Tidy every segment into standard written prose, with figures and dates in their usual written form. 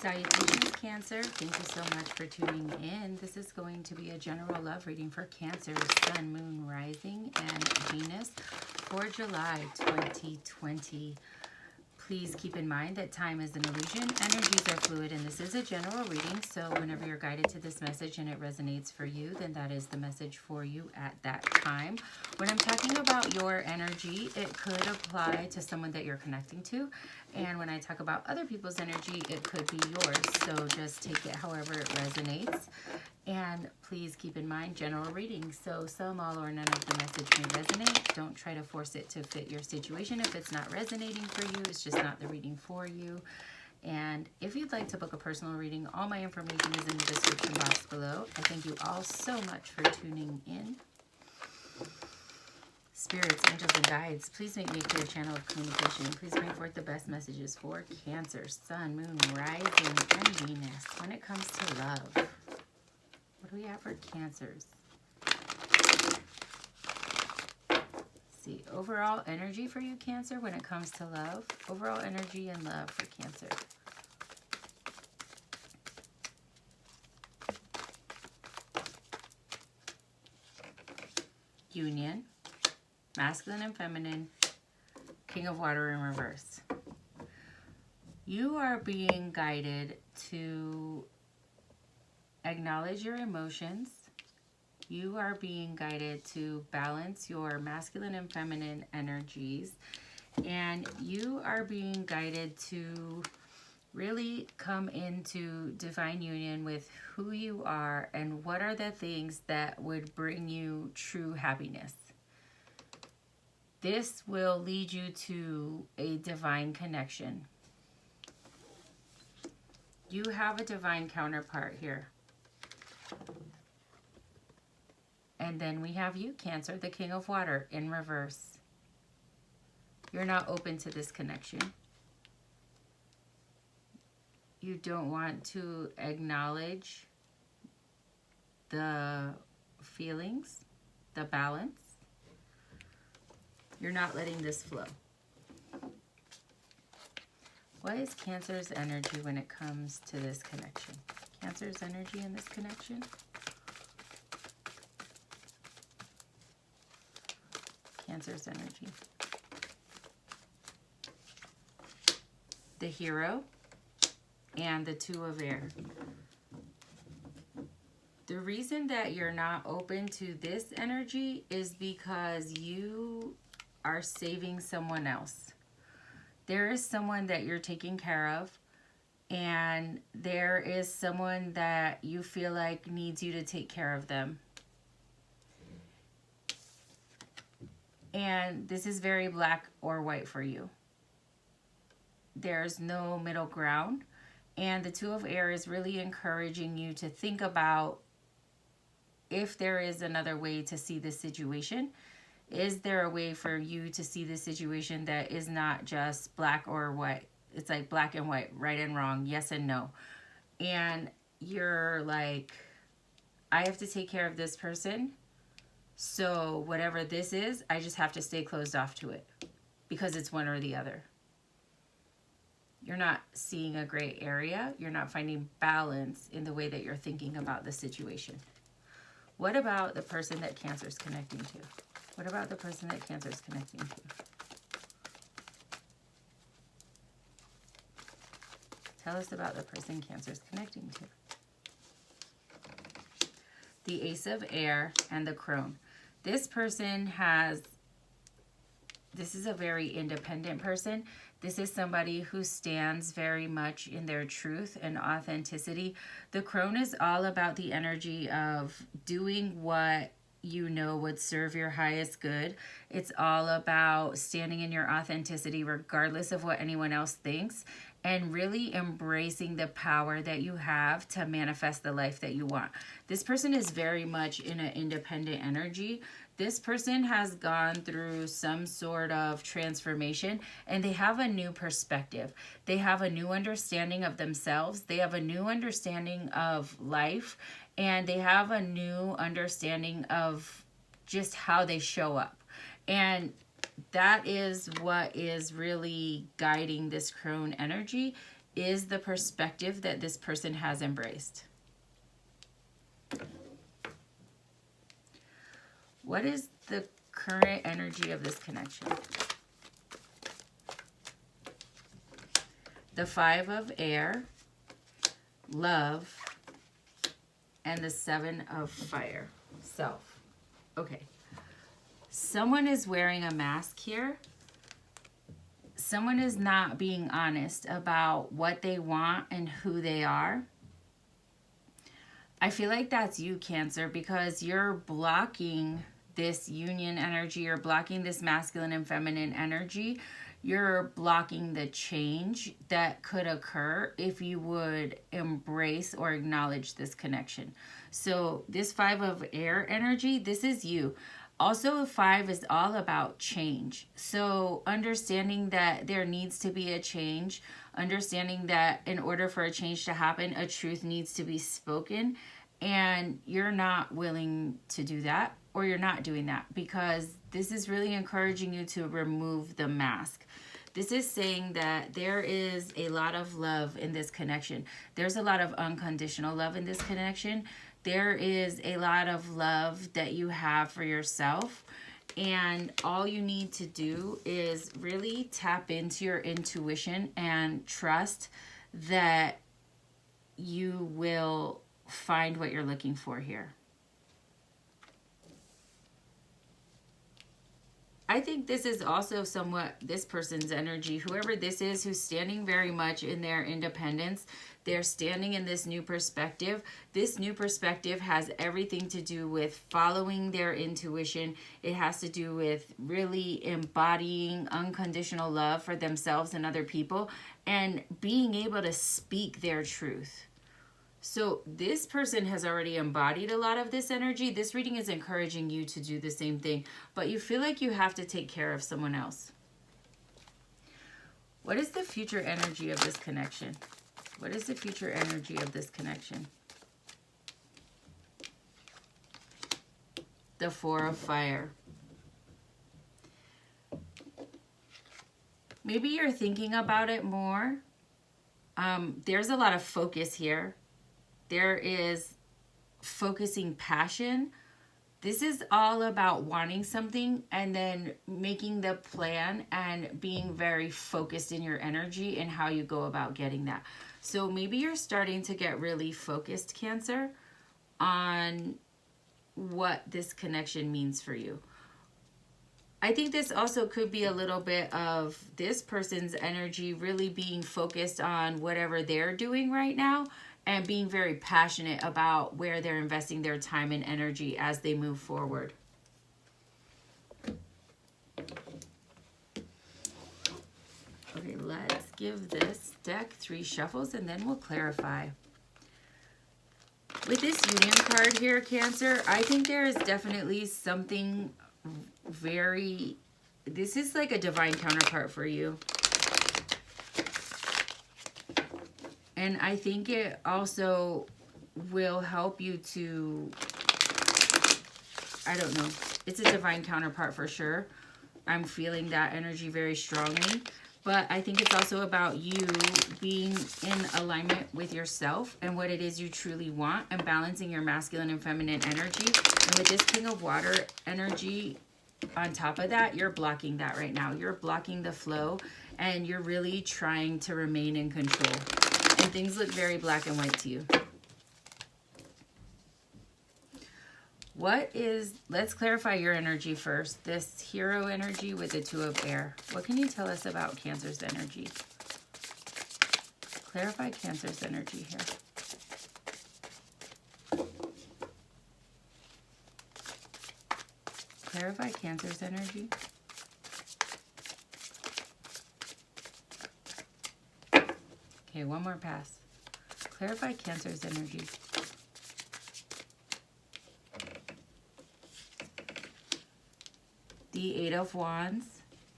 Salutations, Cancer. Thank you so much for tuning in. This is going to be a general love reading for Cancer, Sun, Moon, Rising, and Venus for July 2020. Please keep in mind that time is an illusion, energies are fluid, and this is a general reading. So whenever you're guided to this message and it resonates for you, then that is the message for you at that time. When I'm talking about your energy, it could apply to someone that you're connecting to. And when I talk about other people's energy, it could be yours. So just take it however it resonates. And please keep in mind, general reading. So some, all, or none of the message may resonate. Don't try to force it to fit your situation. If it's not resonating for you, it's just not the reading for you. And if you'd like to book a personal reading, all my information is in the description box below. I thank you all so much for tuning in. Spirits, angels, and guides, please make me a clear channel of communication. Please bring forth the best messages for Cancer, Sun, Moon, Rising, and Venus when it comes to love. What do we have for Cancers? See, overall energy for you, Cancer, when it comes to love. Overall energy and love for Cancer. Union, masculine and feminine, King of Water in reverse. You are being guided to acknowledge your emotions. You are being guided to balance your masculine and feminine energies. And you are being guided to really come into divine union with who you are and what are the things that would bring you true happiness. This will lead you to a divine connection. You have a divine counterpart here. And then we have you, Cancer, the King of Water in reverse. You're not open to this connection. You don't want to acknowledge the feelings, the balance. You're not letting this flow. What is Cancer's energy when it comes to this connection? Cancer's energy in this connection? Cancer's energy. The Hero and the Two of Air. The reason that you're not open to this energy is because you are saving someone else. There is someone that you're taking care of, and there is someone that you feel like needs you to take care of them. And this is very black or white for you. There's no middle ground. And the Two of Air is really encouraging you to think about if there is another way to see this situation. Is there a way for you to see this situation that is not just black or white? It's like black and white, right and wrong, yes and no. And you're like, I have to take care of this person. So whatever this is, I just have to stay closed off to it because it's one or the other. You're not seeing a gray area. You're not finding balance in the way that you're thinking about the situation. What about the person that Cancer's connecting to? What about the person that Cancer's connecting to? Tell us about the person Cancer's connecting to. The Ace of Air and the Crone. This person this is a very independent person. This is somebody who stands very much in their truth and authenticity. The Crone is all about the energy of doing what you know would serve your highest good. It's all about standing in your authenticity regardless of what anyone else thinks, and really embracing the power that you have to manifest the life that you want. This person is very much in an independent energy. This person has gone through some sort of transformation, and they have a new perspective. They have a new understanding of themselves. They have a new understanding of life, and they have a new understanding of just how they show up. And that is what is really guiding this Crone energy, is the perspective that this person has embraced? What is the current energy of this connection? The 5 of air, love, and the 7 of fire, self. Okay. Someone is wearing a mask here. Someone is not being honest about what they want and who they are. I feel like that's you, Cancer, because you're blocking this union energy. You're blocking this masculine and feminine energy. You're blocking the change that could occur if you would embrace or acknowledge this connection. So this 5 of air energy, this is you. Also, 5 is all about change. So understanding that there needs to be a change, understanding that in order for a change to happen, a truth needs to be spoken, and you're not willing to do that, or you're not doing that, because this is really encouraging you to remove the mask. This is saying that there is a lot of love in this connection. There's a lot of unconditional love in this connection. There is a lot of love that you have for yourself. And all you need to do is really tap into your intuition and trust that you will find what you're looking for here. I think this is also somewhat this person's energy. Whoever this is who's standing very much in their independence, they're standing in this new perspective. This new perspective has everything to do with following their intuition. It has to do with really embodying unconditional love for themselves and other people and being able to speak their truth. So this person has already embodied a lot of this energy. This reading is encouraging you to do the same thing, but you feel like you have to take care of someone else. What is the future energy of this connection? What is the future energy of this connection? The 4 of fire. Maybe you're thinking about it more. There's a lot of focus here. There is focusing passion. This is all about wanting something and then making the plan and being very focused in your energy and how you go about getting that. So maybe you're starting to get really focused, Cancer, on what this connection means for you. I think this also could be a little bit of this person's energy really being focused on whatever they're doing right now and being very passionate about where they're investing their time and energy as they move forward. Okay, let's give this deck 3 shuffles and then we'll clarify. With this union card here, Cancer, I think there is definitely something very... This is like a divine counterpart for you. And I think it also will help you to, I don't know, it's a divine counterpart for sure. I'm feeling that energy very strongly. But I think it's also about you being in alignment with yourself and what it is you truly want and balancing your masculine and feminine energy. And with this King of Water energy on top of that, you're blocking that right now. You're blocking the flow and you're really trying to remain in control. And things look very black and white to you. What is, let's clarify your energy first. This hero energy with the 2 of air. What can you tell us about Cancer's energy? Clarify Cancer's energy here. Clarify Cancer's energy. Okay, one more pass. Clarify Cancer's energy. The 8 of Wands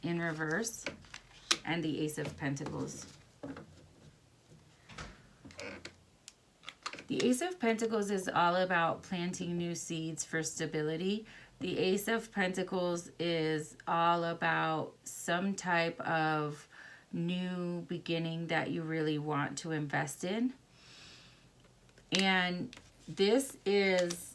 in reverse and the Ace of Pentacles. The Ace of Pentacles is all about planting new seeds for stability. The Ace of Pentacles is all about some type of new beginning that you really want to invest in. And this is,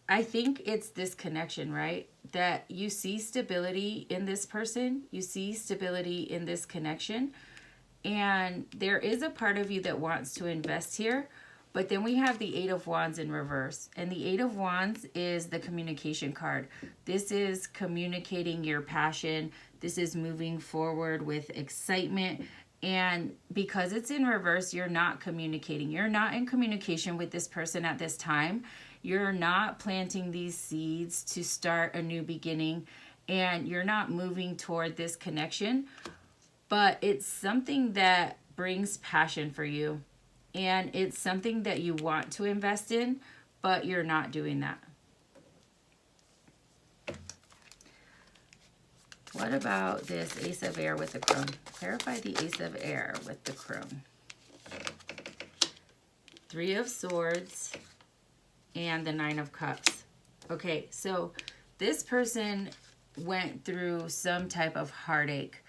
I think it's this connection, right? That you see stability in this person, you see stability in this connection, and there is a part of you that wants to invest here. But then we have the Eight of Wands in reverse. And the Eight of Wands is the communication card. This is communicating your passion. This is moving forward with excitement. And because it's in reverse, you're not communicating. You're not in communication with this person at this time. You're not planting these seeds to start a new beginning. And you're not moving toward this connection. But it's something that brings passion for you. And it's something that you want to invest in, but you're not doing that. What about this Ace of Air with the Crone? Clarify the Ace of Air with the Crone. Three of Swords and the Nine of Cups. Okay, so this person went through some type of heartache.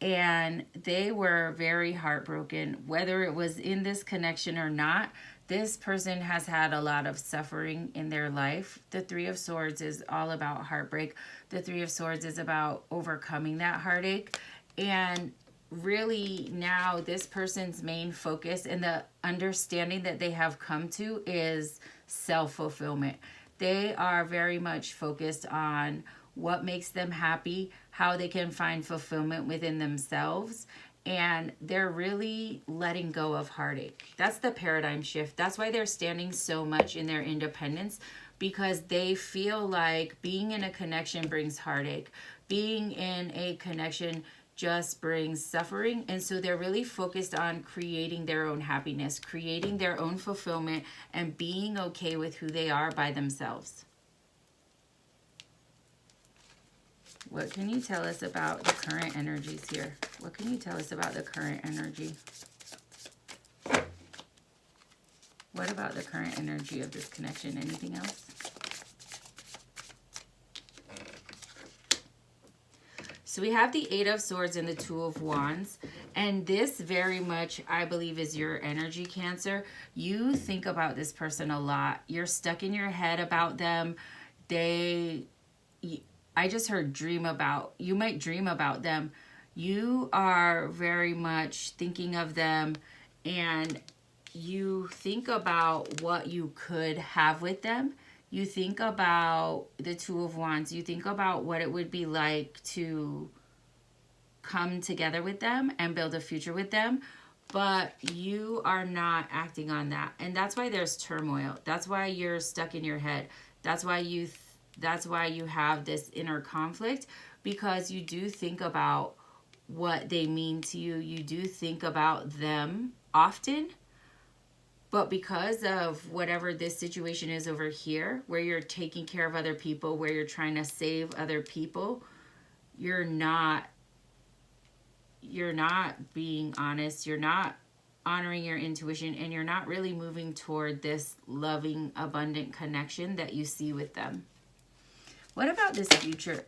And they were very heartbroken, whether it was in this connection or not. This person has had a lot of suffering in their life. The Three of Swords is all about heartbreak. The Three of Swords is about overcoming that heartache. And really now this person's main focus and the understanding that they have come to is self-fulfillment. They are very much focused on what makes them happy, how they can find fulfillment within themselves, and they're really letting go of heartache. That's the paradigm shift. That's why they're standing so much in their independence, because they feel like being in a connection brings heartache. Being in a connection just brings suffering, and so they're really focused on creating their own happiness, creating their own fulfillment, and being okay with who they are by themselves. What can you tell us about the current energies here? What can you tell us about the current energy? What about the current energy of this connection? Anything else? So we have the Eight of Swords and the Two of Wands. And this very much, I believe, is your energy, Cancer. You think about this person a lot. You're stuck in your head about them. I just heard dream about. You might dream about them. You are very much thinking of them, and you think about what you could have with them. You think about the Two of Wands. You think about what it would be like to come together with them and build a future with them, but you are not acting on that. And that's why there's turmoil. That's why you're stuck in your head. That's why you have this inner conflict, because you do think about what they mean to you. You do think about them often, but because of whatever this situation is over here, where you're taking care of other people, where you're trying to save other people, you're not being honest. You're not honoring your intuition, and you're not really moving toward this loving, abundant connection that you see with them. What about this future?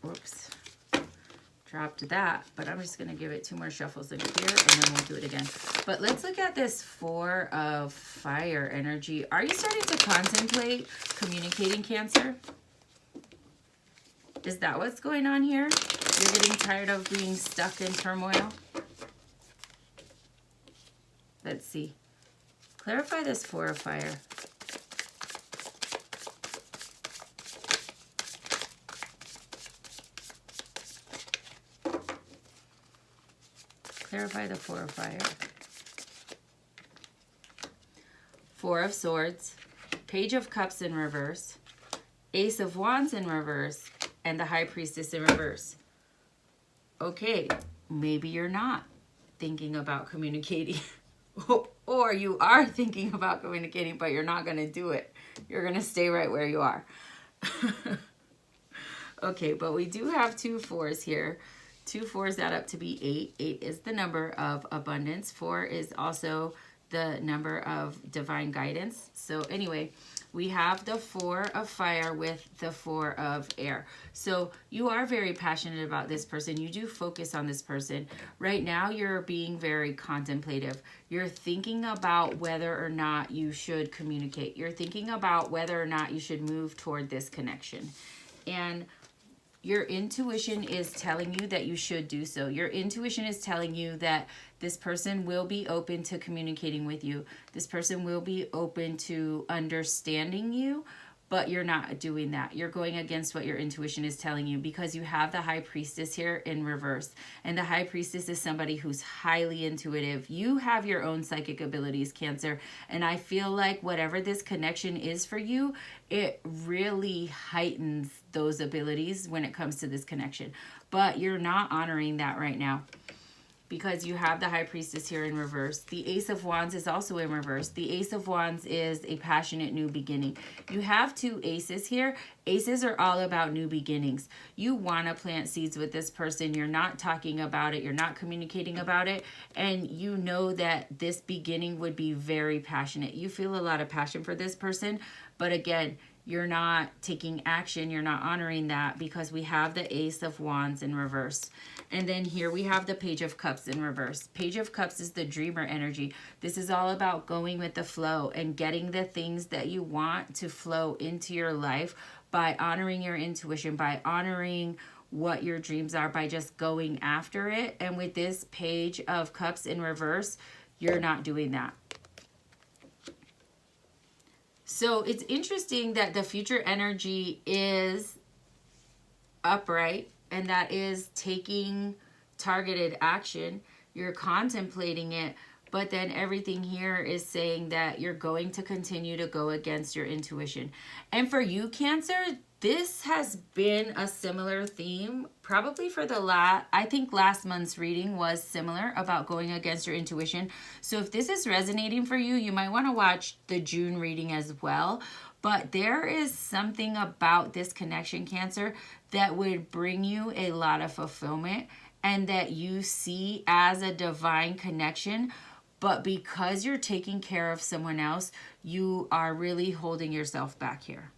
Whoops. Dropped that, but I'm just going to give it 2 more shuffles in here, and then we'll do it again. But let's look at this Four of Fire energy. Are you starting to contemplate communicating, Cancer? Is that what's going on here? You're getting tired of being stuck in turmoil? Let's see. Clarify this Four of Fire. Clarify the Four of Fire. Four of Swords, Page of Cups in reverse, Ace of Wands in reverse, and the High Priestess in reverse. Okay, maybe you're not thinking about communicating. Or you are thinking about communicating, but you're not going to do it. You're going to stay right where you are. Okay, but we do have 2 4s here. 2 4s add up to be 8. 8 is the number of abundance. 4 is also the number of divine guidance. So anyway, we have the 4 of fire with the 4 of air. So you are very passionate about this person. You do focus on this person. Right now, you're being very contemplative. You're thinking about whether or not you should communicate. You're thinking about whether or not you should move toward this connection. And your intuition is telling you that you should do so. Your intuition is telling you that this person will be open to communicating with you. This person will be open to understanding you, but you're not doing that. You're going against what your intuition is telling you because you have the High Priestess here in reverse. And the High Priestess is somebody who's highly intuitive. You have your own psychic abilities, Cancer. And I feel like whatever this connection is for you, it really heightens those abilities when it comes to this connection. But you're not honoring that right now, because you have the High Priestess here in reverse. The Ace of Wands is also in reverse. The Ace of Wands is a passionate new beginning. You have 2 aces here. Aces are all about new beginnings. You want to plant seeds with this person. You're not talking about it. You're not communicating about it. And you know that this beginning would be very passionate. You feel a lot of passion for this person. But again, you're not taking action. You're not honoring that because we have the Ace of Wands in reverse. And then here we have the Page of Cups in reverse. Page of Cups is the dreamer energy. This is all about going with the flow and getting the things that you want to flow into your life by honoring your intuition, by honoring what your dreams are, by just going after it. And with this Page of Cups in reverse, you're not doing that. So it's interesting that the future energy is upright, and that is taking targeted action. You're contemplating it, but then everything here is saying that you're going to continue to go against your intuition. And for you, Cancer, this has been a similar theme probably for I think last month's reading was similar about going against your intuition. So if this is resonating for you, you might want to watch the June reading as well. But there is something about this connection, Cancer, that would bring you a lot of fulfillment and that you see as a divine connection. But because you're taking care of someone else, you are really holding yourself back here.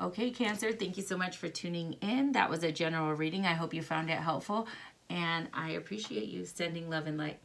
Okay, Cancer, thank you so much for tuning in. That was a general reading. I hope you found it helpful, and I appreciate you. Sending love and light.